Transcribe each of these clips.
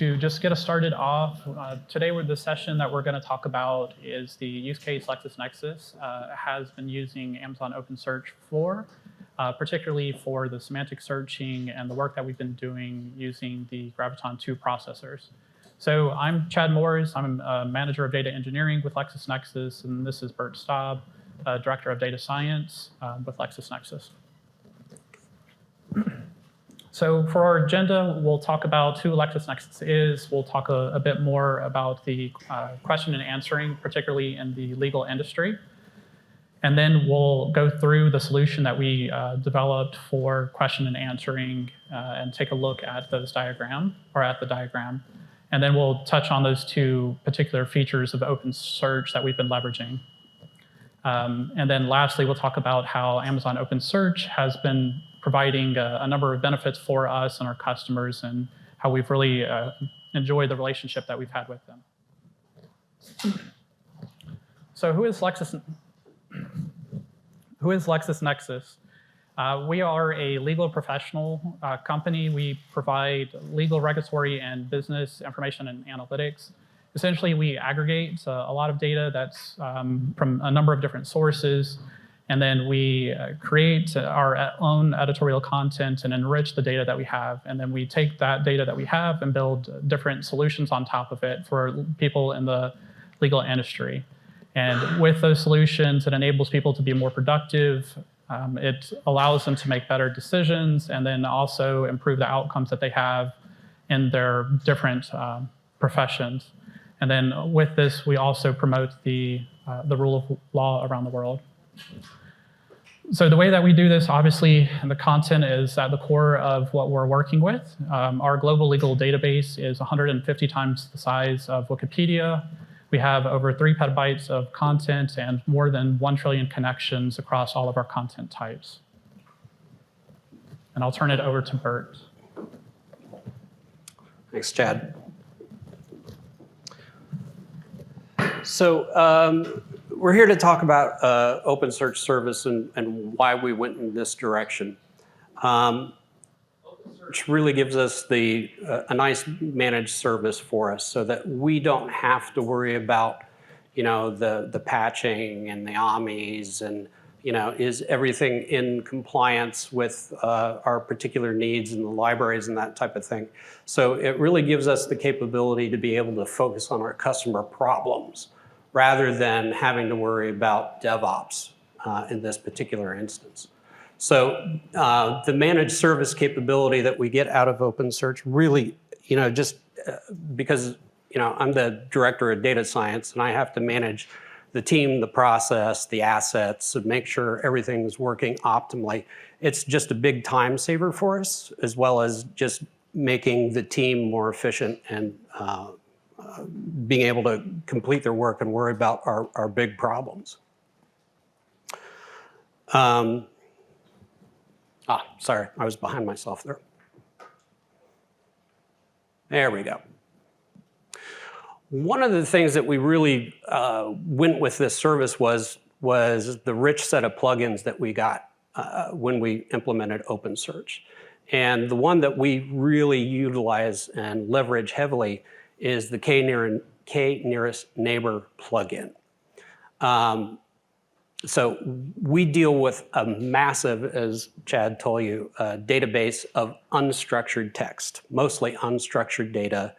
to just get us started off, today the session that we're going to talk about is the use case Lexus Nexus has been using Amazon OpenSearch for, particularly for the semantic searching and the work that we've been doing using the Graviton2 processors. So I'm Chad Moores. I'm a manager of data engineering with Lexus Nexus, and this is Bert Staub, director of data science with Lexus Nexus. So for our agenda, we'll talk about who Lexus Nexus is. We'll talk a bit more about the question and answering, particularly in the legal industry. And then we'll go through the solution that we developed for question and answering and take a look at the diagram. And then we'll touch on those two particular features of OpenSearch that we've been leveraging. And then lastly, we'll talk about how Amazon OpenSearch has been providing a number of benefits for us and our customers, and how we've really enjoyed the relationship that we've had with them. So who is Lexus Nexus? We are a legal professional company. We provide legal, regulatory, and business information and analytics. Essentially, we aggregate a lot of data that's from a number of different sources, and then we create our own editorial content and enrich the data that we have. And then we take that data that we have and build different solutions on top of it for people in the legal industry. And with those solutions, it enables people to be more productive. It allows them to make better decisions and then also improve the outcomes that they have in their different professions. And then with this, we also promote the rule of law around the world. So the way that we do this, obviously, the content is at the core of what we're working with. Our global legal database is 150 times the size of Wikipedia. We have over 3 petabytes of content and more than 1 trillion connections across all of our content types. And I'll turn it over to Bert. Thanks, Chad. So we're here to talk about OpenSearch service and why we went in this direction. OpenSearch really gives us a nice managed service for us, so that we don't have to worry about, the patching and the AMIs and, is everything in compliance with our particular needs in the libraries and that type of thing. So it really gives us the capability to be able to focus on our customer problems rather than having to worry about DevOps in this particular instance. So the managed service capability that we get out of OpenSearch really, just because, I'm the director of data science and I have to manage the team, the process, the assets, and make sure everything's working optimally. It's just a big time saver for us, as well as just making the team more efficient and being able to complete their work and worry about our big problems. Sorry, I was behind myself there. There we go. One of the things that we really went with this service was the rich set of plugins that we got when we implemented OpenSearch. And the one that we really utilize and leverage heavily is the K-nearest neighbor plugin. So we deal with a massive, as Chad told you, database of unstructured text, mostly unstructured data.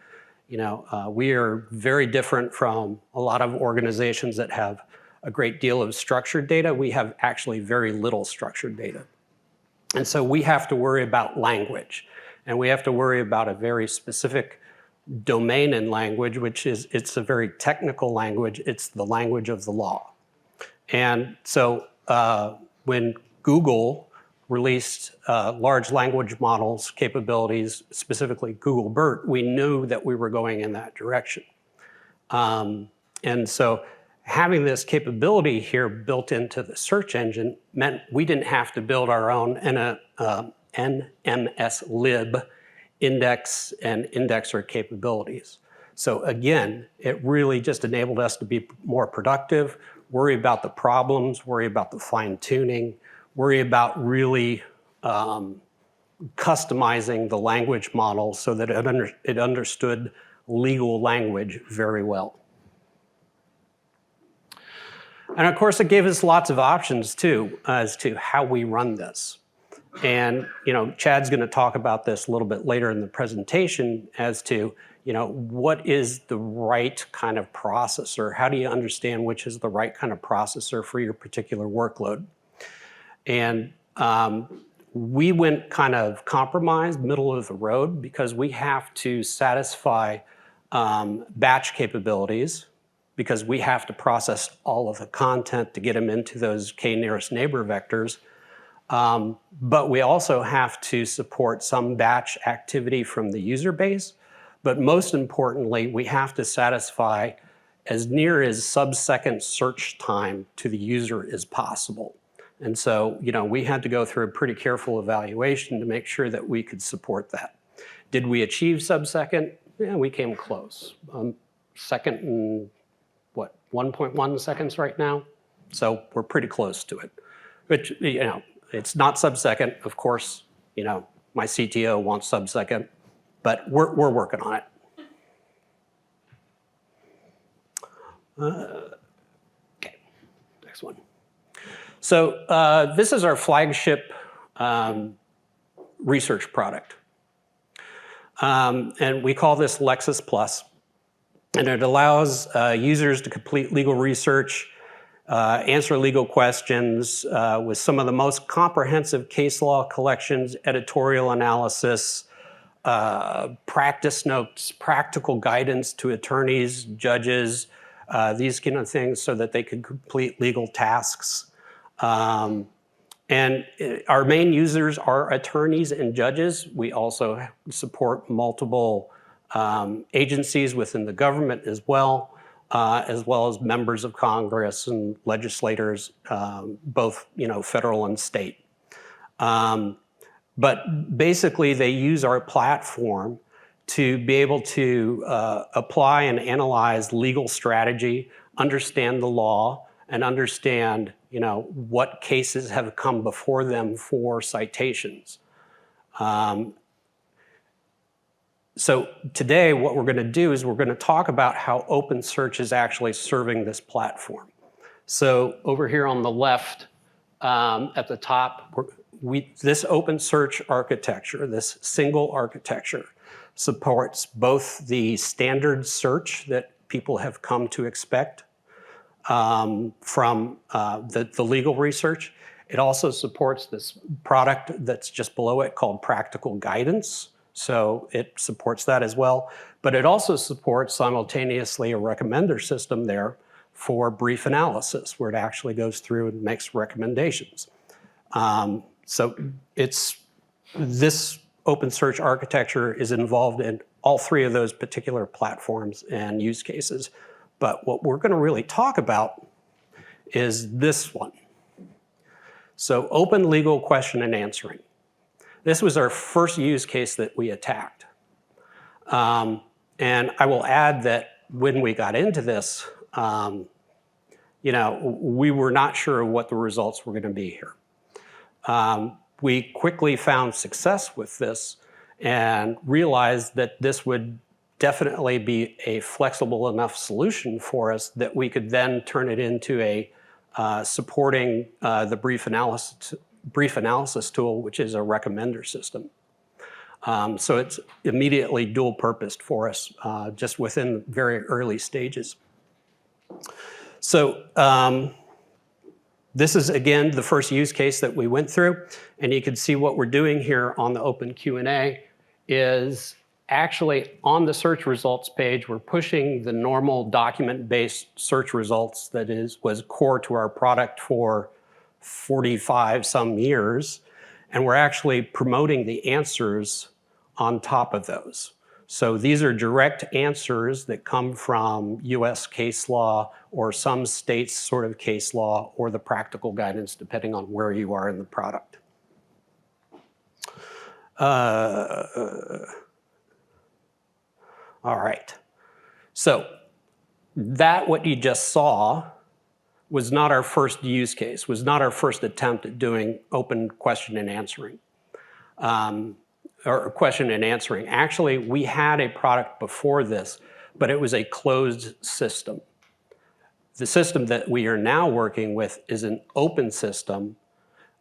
We are very different from a lot of organizations that have a great deal of structured data. We have actually very little structured data. And so we have to worry about language, and we have to worry about a very specific domain in language, it's a very technical language. It's the language of the law. And so when Google released large language models capabilities, specifically Google BERT, we knew that we were going in that direction. And so having this capability here built into the search engine meant we didn't have to build our own NMS lib index and indexer capabilities. So again, it really just enabled us to be more productive, worry about the problems, worry about the fine tuning, worry about really customizing the language model so that it understood legal language very well. And of course, it gave us lots of options too as to how we run this. And Chad's going to talk about this a little bit later in the presentation as to what is the right kind of processor? How do you understand which is the right kind of processor for your particular workload? And we went kind of compromised, middle of the road, because we have to satisfy batch capabilities, because we have to process all of the content to get them into those k-nearest neighbor vectors. But we also have to support some batch activity from the user base. But most importantly, we have to satisfy as near as sub-second search time to the user as possible. And so, we had to go through a pretty careful evaluation to make sure that we could support that. Did we achieve sub-second? Yeah, we came close. Second and 1.1 seconds right now? So we're pretty close to it. Which, it's not sub-second. Of course, my CTO wants sub-second, but we're working on it. Okay, next one. So this is our flagship research product. And we call this Lexus Plus. And it allows users to complete legal research, answer legal questions with some of the most comprehensive case law collections, editorial analysis, practice notes, practical guidance to attorneys, judges, these kind of things so that they could complete legal tasks. And our main users are attorneys and judges. We also support multiple agencies within the government as well as members of Congress and legislators, both federal and state. But basically, they use our platform to be able to apply and analyze legal strategy, understand the law, and understand what cases have come before them for citations. So today, what we're going to do is we're going to talk about how OpenSearch is actually serving this platform. So over here on the left, at the top, this OpenSearch architecture, this single architecture, supports both the standard search that people have come to expect from the legal research. It also supports this product that's just below it called Practical Guidance. So it supports that as well. But it also supports simultaneously a recommender system there for brief analysis, where it actually goes through and makes recommendations. So this OpenSearch architecture is involved in all three of those particular platforms and use cases. But what we're going to really talk about is this one. So open legal question and answering. This was our first use case that we attacked. And I will add that when we got into this, we were not sure what the results were going to be here. We quickly found success with this and realized that this would definitely be a flexible enough solution for us that we could then turn it into a supporting the brief analysis tool, which is a recommender system. So it's immediately dual purposed for us just within very early stages. So this is, again, the first use case that we went through. And you can see what we're doing here on the Open Q&A is actually on the search results page, we're pushing the normal document-based search results that was core to our product for 45 some years. And we're actually promoting the answers on top of those. So these are direct answers that come from US case law or some states' sort of case law or the practical guidance, depending on where you are in the product. All right. So what you just saw was not our first use case, was not our first attempt at doing open question and answering. or question and answering. Actually, we had a product before this, but it was a closed system. The system that we are now working with is an open system.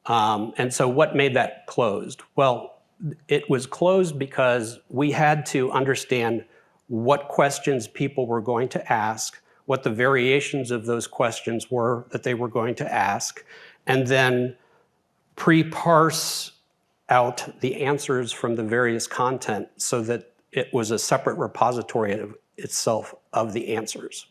And so what made that closed? Well, it was closed because we had to understand what questions people were going to ask, what the variations of those questions were that they were going to ask, and then pre-parse out the answers from the various content so that it was a separate repository of itself of the answers.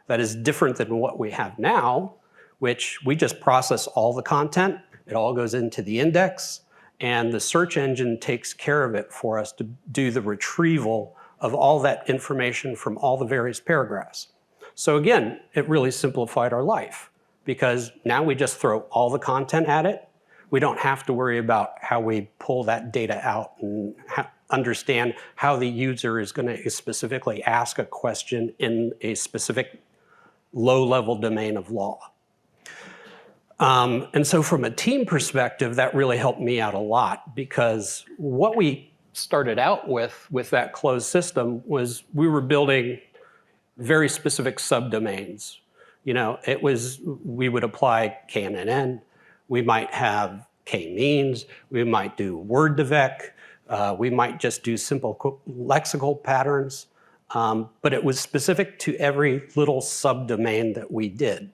That is different than what we have now, which we just process all the content. It all goes into the index, and the search engine takes care of it for us to do the retrieval of all that information from all the various paragraphs. So again, it really simplified our life because now we just throw all the content at it. We don't have to worry about how we pull that data out and understand how the user is going to specifically ask a question in a specific low-level domain of law. And so from a team perspective, that really helped me out a lot because what we started out with that closed system was we were building very specific subdomains. You know, we would apply KNN, we might have k-means, we might do word-to-vec, we might just do simple lexical patterns, but it was specific to every little subdomain that we did.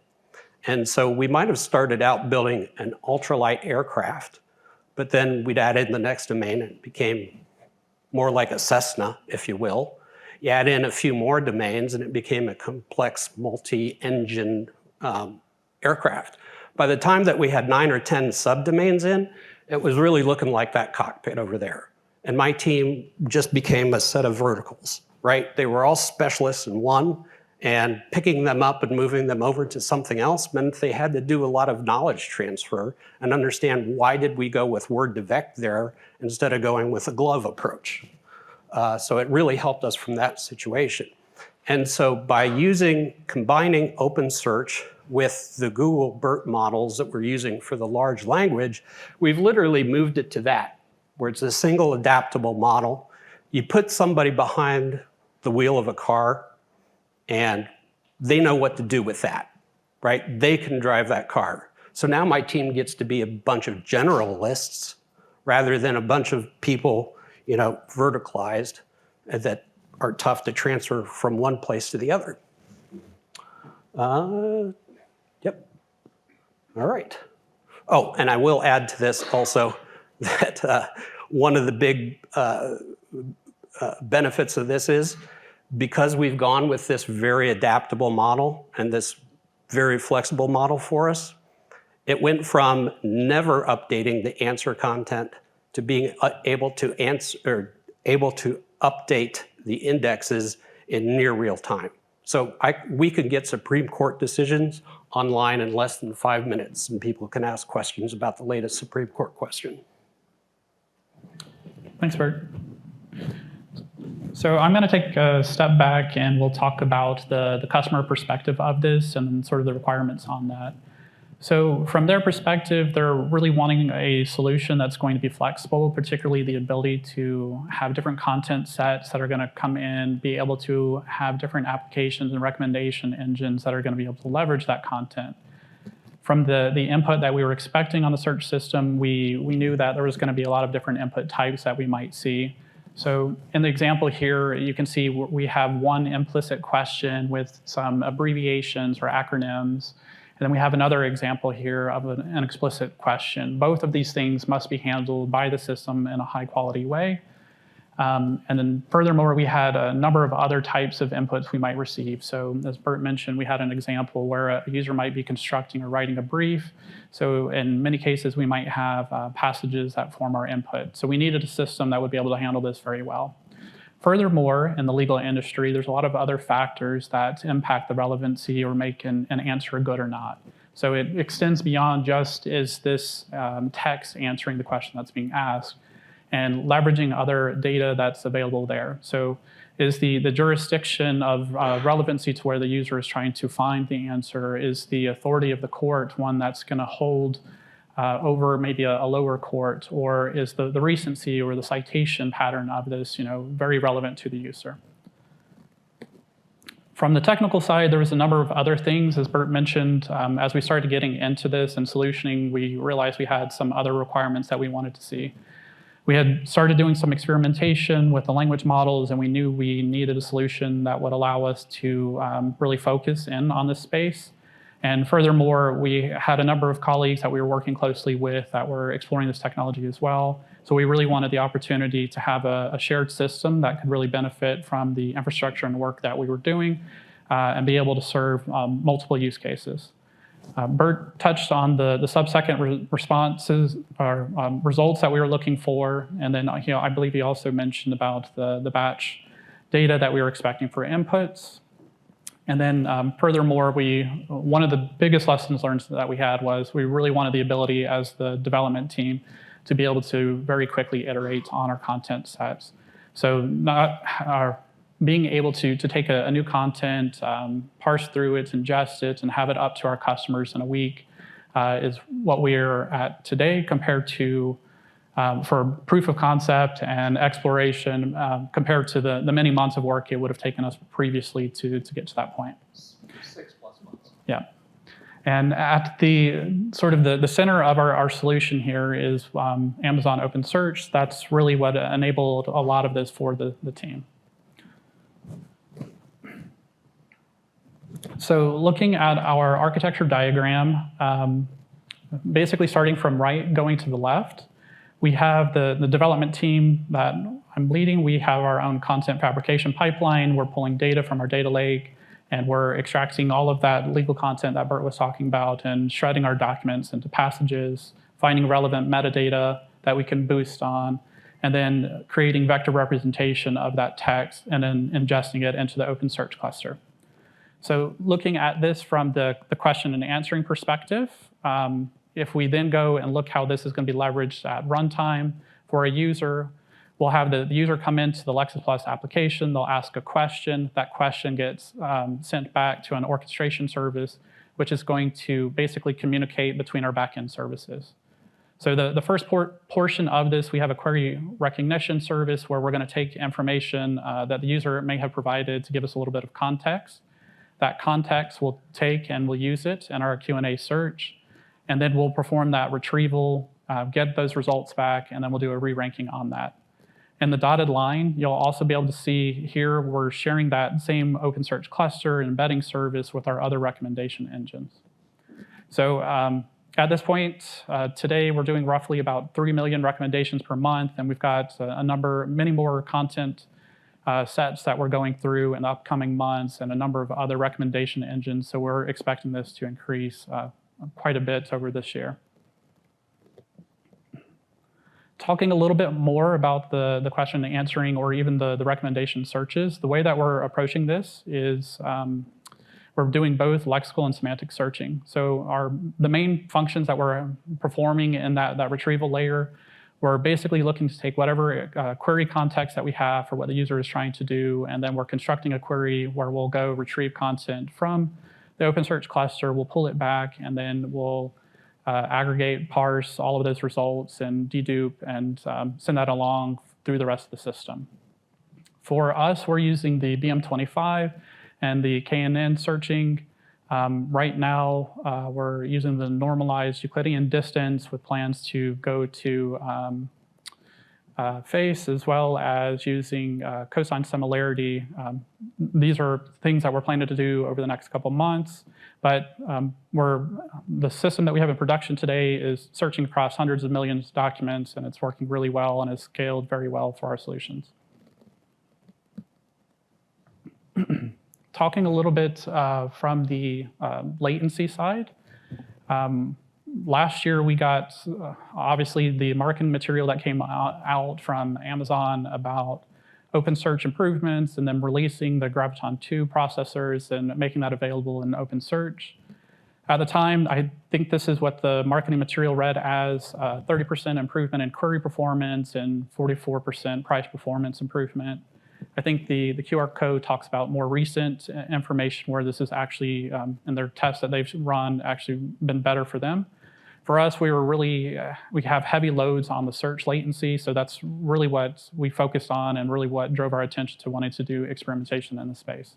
And so we might have started out building an ultralight aircraft, but then we'd add in the next domain and it became more like a Cessna, if you will. You add in a few more domains and it became a complex multi-engine aircraft. By the time that we had 9 or 10 subdomains in, it was really looking like that cockpit over there. And my team just became a set of verticals, right? They were all specialists in one, and picking them up and moving them over to something else meant they had to do a lot of knowledge transfer and understand why did we go with word-to-vec there instead of going with a glove approach. So it really helped us from that situation. And so by combining OpenSearch with the Google BERT models that we're using for the large language, we've literally moved it to that, where it's a single adaptable model. You put somebody behind the wheel of a car, and they know what to do with that, right? They can drive that car. So now my team gets to be a bunch of generalists rather than a bunch of people, you know, verticalized that are tough to transfer from one place to the other. Yep. All right. Oh, and I will add to this also that one of the big benefits of this is because we've gone with this very adaptable model and this very flexible model for us, it went from never updating the answer content to being able to update the indexes in near real time. So we could get Supreme Court decisions online in less than 5 minutes, and people can ask questions about the latest Supreme Court question. Thanks, Bert. So I'm going to take a step back and we'll talk about the customer perspective of this and sort of the requirements on that. So from their perspective, they're really wanting a solution that's going to be flexible, particularly the ability to have different content sets that are going to come in, be able to have different applications and recommendation engines that are going to be able to leverage that content. From the input that we were expecting on the search system, we knew that there was going to be a lot of different input types that we might see. So in the example here, you can see we have one implicit question with some abbreviations or acronyms. And then we have another example here of an explicit question. Both of these things must be handled by the system in a high quality way. And then furthermore, we had a number of other types of inputs we might receive. So as Bert mentioned, we had an example where a user might be constructing or writing a brief. So in many cases, we might have passages that form our input. So we needed a system that would be able to handle this very well. Furthermore, in the legal industry, there's a lot of other factors that impact the relevancy or make an answer good or not. So it extends beyond just is this text answering the question that's being asked, and leveraging other data that's available there. So is the jurisdiction of relevancy to where the user is trying to find the answer? Is the authority of the court one that's going to hold over maybe a lower court, or is the recency or the citation pattern of this very relevant to the user? From the technical side, there was a number of other things, as Bert mentioned. As we started getting into this and solutioning, we realized we had some other requirements that we wanted to see. We had started doing some experimentation with the language models, and we knew we needed a solution that would allow us to really focus in on this space. And furthermore, we had a number of colleagues that we were working closely with that were exploring this technology as well. So we really wanted the opportunity to have a shared system that could really benefit from the infrastructure and work that we were doing and be able to serve multiple use cases. Bert touched on the sub-second responses or results that we were looking for. And then I believe he also mentioned about the batch data that we were expecting for inputs. And then furthermore, one of the biggest lessons learned that we had was we really wanted the ability as the development team to be able to very quickly iterate on our content sets. So being able to take a new content, parse through it, ingest it, and have it up to our customers in a week is what we're at today compared to for proof of concept and exploration compared to the many months of work it would have taken us previously to get to that point. 6+ months. Yeah. And at the sort of the center of our solution here is Amazon OpenSearch. That's really what enabled a lot of this for the team. So looking at our architecture diagram, basically starting from right, going to the left, we have the development team that I'm leading. We have our own content fabrication pipeline. We're pulling data from our data lake, and we're extracting all of that legal content that Bert was talking about and shredding our documents into passages, finding relevant metadata that we can boost on, and then creating vector representation of that text and then ingesting it into the OpenSearch cluster. So looking at this from the question and answering perspective, if we then go and look how this is going to be leveraged at runtime for a user, we'll have the user come into the Lexus Plus application. They'll ask a question. That question gets sent back to an orchestration service, which is going to basically communicate between our backend services. So the first portion of this, we have a query recognition service where we're going to take information that the user may have provided to give us a little bit of context. That context we'll take and we'll use it in our Q&A search. And then we'll perform that retrieval, get those results back, and then we'll do a re-ranking on that. In the dotted line, you'll also be able to see here we're sharing that same OpenSearch cluster and embedding service with our other recommendation engines. So at this point, today we're doing roughly about 3 million recommendations per month, and we've got many more content sets that we're going through in the upcoming months and a number of other recommendation engines. So we're expecting this to increase quite a bit over this year. Talking a little bit more about the question and answering or even the recommendation searches, the way that we're approaching this is we're doing both lexical and semantic searching. So the main functions that we're performing in that retrieval layer, we're basically looking to take whatever query context that we have for what the user is trying to do, and then we're constructing a query where we'll go retrieve content from the OpenSearch cluster, we'll pull it back, and then we'll aggregate, parse all of those results and dedupe and send that along through the rest of the system. For us, we're using the BM25 and the KNN searching. Right now, we're using the normalized Euclidean distance with plans to go to face as well as using cosine similarity. These are things that we're planning to do over the next couple months, but the system that we have in production today is searching across hundreds of millions of documents, and it's working really well and has scaled very well for our solutions. Talking a little bit from the latency side. Last year, we got, obviously, the marketing material that came out from Amazon about OpenSearch improvements and then releasing the Graviton2 processors and making that available in OpenSearch. At the time, I think this is what the marketing material read as 30% improvement in query performance and 44% price performance improvement. I think the QR code talks about more recent information where this is actually, in their tests that they've run, actually been better for them. For us, we have heavy loads on the search latency, so that's really what we focused on and really what drove our attention to wanting to do experimentation in the space.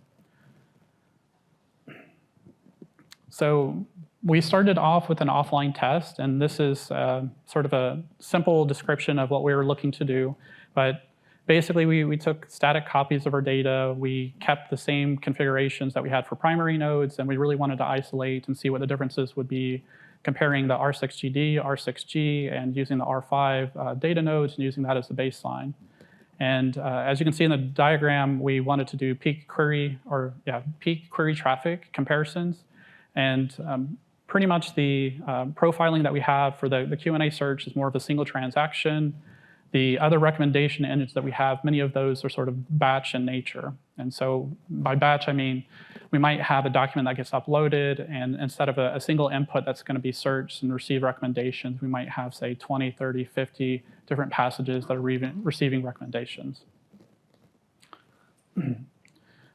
So we started off with an offline test, and this is sort of a simple description of what we were looking to do. But basically, we took static copies of our data. We kept the same configurations that we had for primary nodes, and we really wanted to isolate and see what the differences would be comparing the R6GD, R6G, and using the R5 data nodes and using that as the baseline. And as you can see in the diagram, we wanted to do peak query traffic comparisons. And pretty much the profiling that we have for the Q&A search is more of a single transaction. The other recommendation engines that we have, many of those are sort of batch in nature. And so by batch, I mean we might have a document that gets uploaded, and instead of a single input that's going to be searched and receive recommendations, we might have, say, 20, 30, 50 different passages that are receiving recommendations.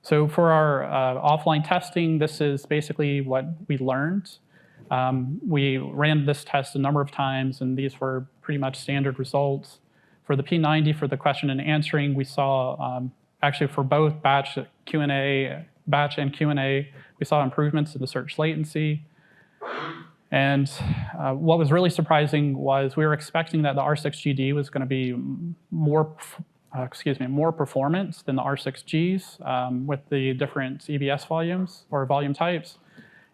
So for our offline testing, this is basically what we learned. We ran this test a number of times, and these were pretty much standard results. For the P90, for the question and answering, we saw, actually for both batch and Q&A, we saw improvements in the search latency. And what was really surprising was we were expecting that the R6GD was going to be more performance than the R6Gs with the different EBS volumes or volume types.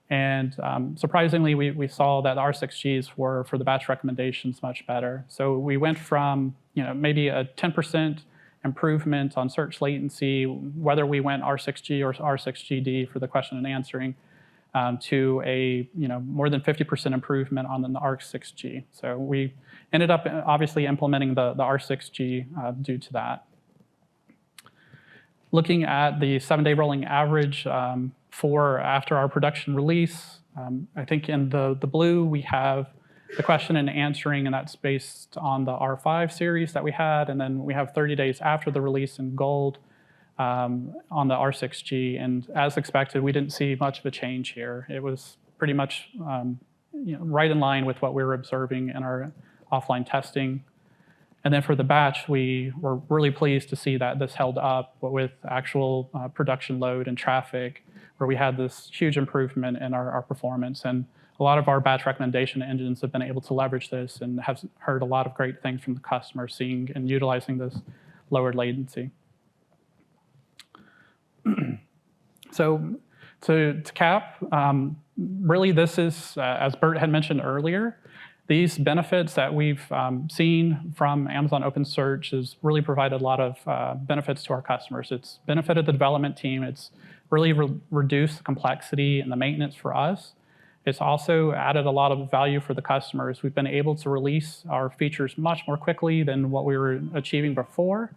And surprisingly, we saw that the R6Gs were, for the batch recommendations, much better. So we went from maybe a 10% improvement on search latency, whether we went R6G or R6GD for the question and answering, to a more than 50% improvement on the R6G. So we ended up obviously implementing the R6G due to that. Looking at the 7-day rolling average for after our production release, I think in the blue we have the question and answering, and that's based on the R5 series that we had, and then we have 30 days after the release in gold on the R6G, and as expected, we didn't see much of a change here. It was pretty much right in line with what we were observing in our offline testing. And then for the batch, we were really pleased to see that this held up with actual production load and traffic, where we had this huge improvement in our performance. And a lot of our batch recommendation engines have been able to leverage this and have heard a lot of great things from the customers seeing and utilizing this lowered latency. So to cap, really this is, as Bert had mentioned earlier, these benefits that we've seen from Amazon OpenSearch has really provided a lot of benefits to our customers. It's benefited the development team. It's really reduced the complexity and the maintenance for us. It's also added a lot of value for the customers. We've been able to release our features much more quickly than what we were achieving before.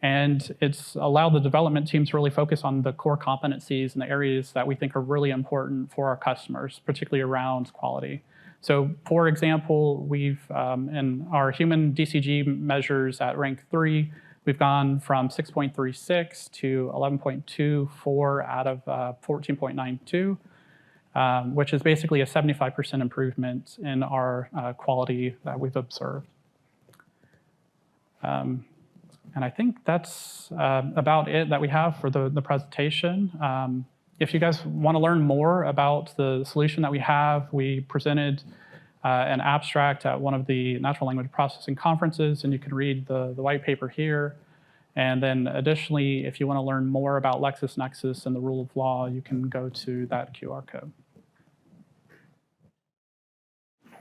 And it's allowed the development team to really focus on the core competencies and the areas that we think are really important for our customers, particularly around quality. So for example, we've, in our human DCG measures at rank 3, we've gone from 6.36 to 11.24 out of 14.92, which is basically a 75% improvement in our quality that we've observed. And I think that's about it that we have for the presentation. If you guys want to learn more about the solution that we have, we presented an abstract at one of the natural language processing conferences, and you can read the white paper here. And then additionally, if you want to learn more about LexisNexis and the rule of law, you can go to that QR code.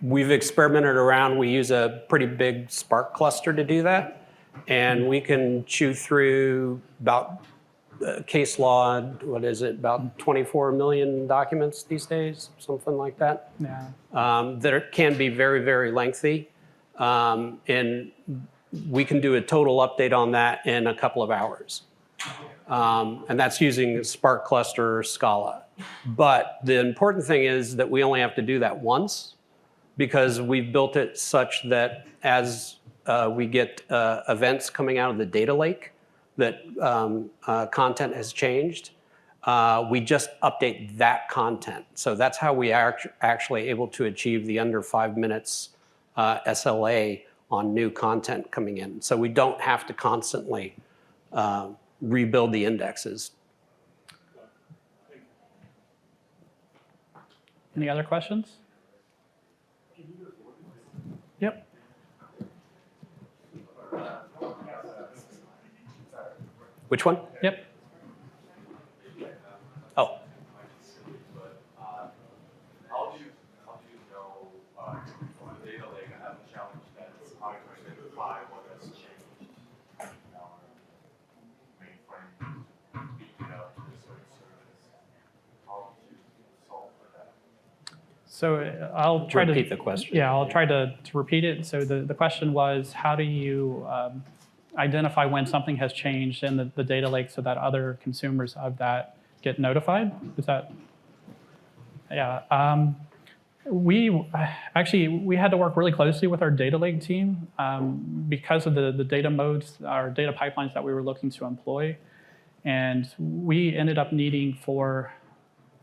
We've experimented around. We use a pretty big Spark cluster to do that. And we can chew through about case law, what is it, about 24 million documents these days, something like that. Yeah. That can be very, very lengthy. And we can do a total update on that in a couple of hours. And that's using Spark cluster or Scala. But the important thing is that we only have to do that once, because we've built it such that as we get events coming out of the data lake that content has changed, we just update that content. So that's how we are actually able to achieve the under 5 minutes SLA on new content coming in. So we don't have to constantly rebuild the indexes. Any other questions? Yep. Which one? Yep. Oh. How do you know from the data lake I have a challenge that's how to identify what has changed in our mainframe, you know, research service? How do you solve for that? So I'll try Repeat to the question. Yeah, I'll try to repeat it. So the question was, how do you identify when something has changed in the data lake so that other consumers of that get notified? Is that? Yeah. We had to work really closely with our data lake team because of the data modes, our data pipelines that we were looking to employ. And we ended up needing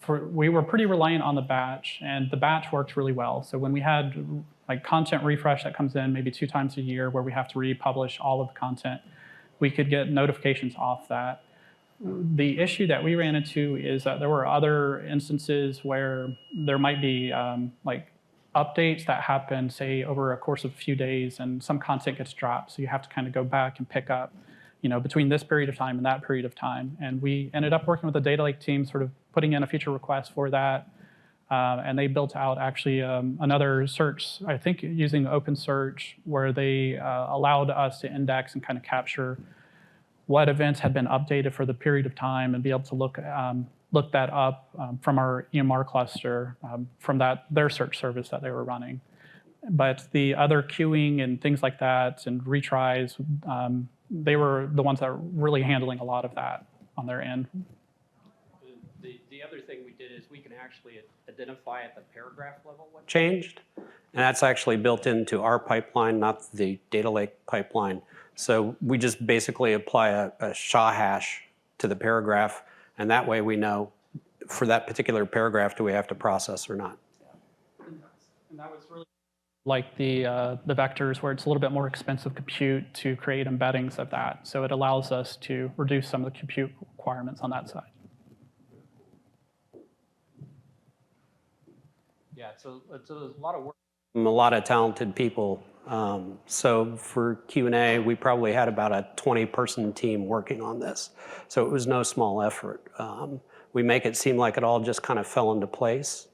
we were pretty reliant on the batch, and the batch worked really well. So when we had like content refresh that comes in maybe 2 times a year where we have to republish all of the content, we could get notifications off that. The issue that we ran into is that there were other instances where there might be like updates that happen, say, over a course of a few days, and some content gets dropped. So you have to kind of go back and pick up, between this period of time and that period of time. And we ended up working with the data lake team, sort of putting in a feature request for that. And they built out actually another search, I think using OpenSearch, where they allowed us to index and kind of capture what events had been updated for the period of time and be able to look that up from our EMR cluster, from their search service that they were running. But the other queuing and things like that and retries, they were the ones that were really handling a lot of that on their end. The other thing we did is we can actually identify at the paragraph level what changed. And that's actually built into our pipeline, not the data lake pipeline. So we just basically apply a SHA hash to the paragraph, and that way we know for that particular paragraph, do we have to process or not. And that was really like the vectors, where it's a little bit more expensive compute to create embeddings of that. So it allows us to reduce some of the compute requirements on that side. Yeah, so it's a lot of work. A lot of talented people. So for Q&A, we probably had about a 20-person team working on this. So it was no small effort. We make it seem like it all just kind of fell into place,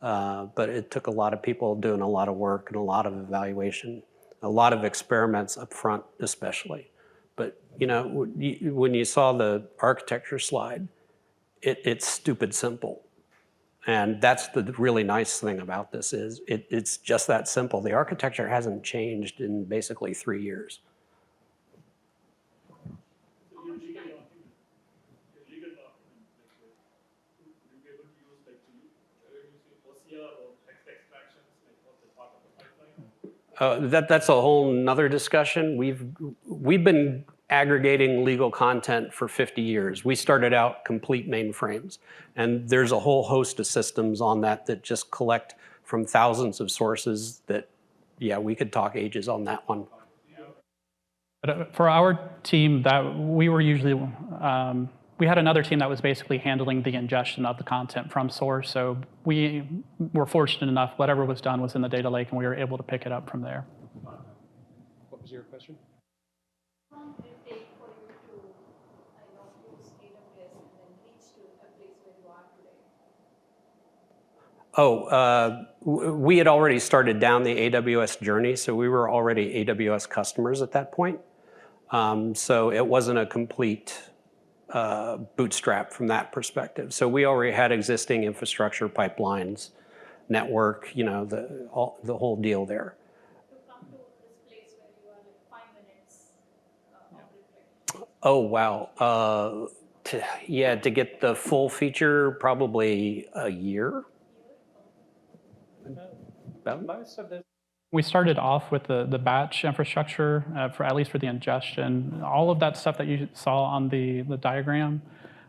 but it took a lot of people doing a lot of work and a lot of evaluation, a lot of experiments up front especially. But when you saw the architecture slide, it's stupid simple. And that's the really nice thing about this is it's just that simple. The architecture hasn't changed in basically 3 years. That's a whole nother discussion. We've been aggregating legal content for 50 years. We started out complete mainframes, and there's a whole host of systems on that just collect from thousands of sources that, yeah, we could talk ages on that one. But for our team, that we were usually, we had another team that was basically handling the ingestion of the content from source. So we were fortunate enough, whatever was done was in the data lake, and we were able to pick it up from there. What was your question? How long did it take for you to use AWS and then reach to a place where you are today? We had already started down the AWS journey, so we were already AWS customers at that point. So it wasn't a complete bootstrap from that perspective. So we already had existing infrastructure pipelines, network, the whole deal there. To come to this place where you are like 5 minutes of reflection. Oh, wow. To get the full feature, probably a year. Most of this. We started off with the batch infrastructure, at least for the ingestion. All of that stuff that you saw on the diagram,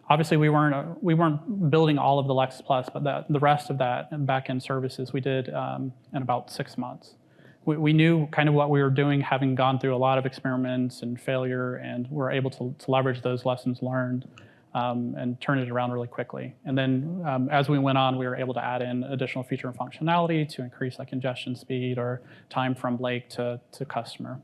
Obviously, we weren't building all of the Lexus Plus, but the rest of that back-end services we did in about 6 months. We knew kind of what we were doing, having gone through a lot of experiments and failure, and we're able to leverage those lessons learned and turn it around really quickly. And then as we went on, we were able to add in additional feature and functionality to increase like ingestion speed or time from lake to customer.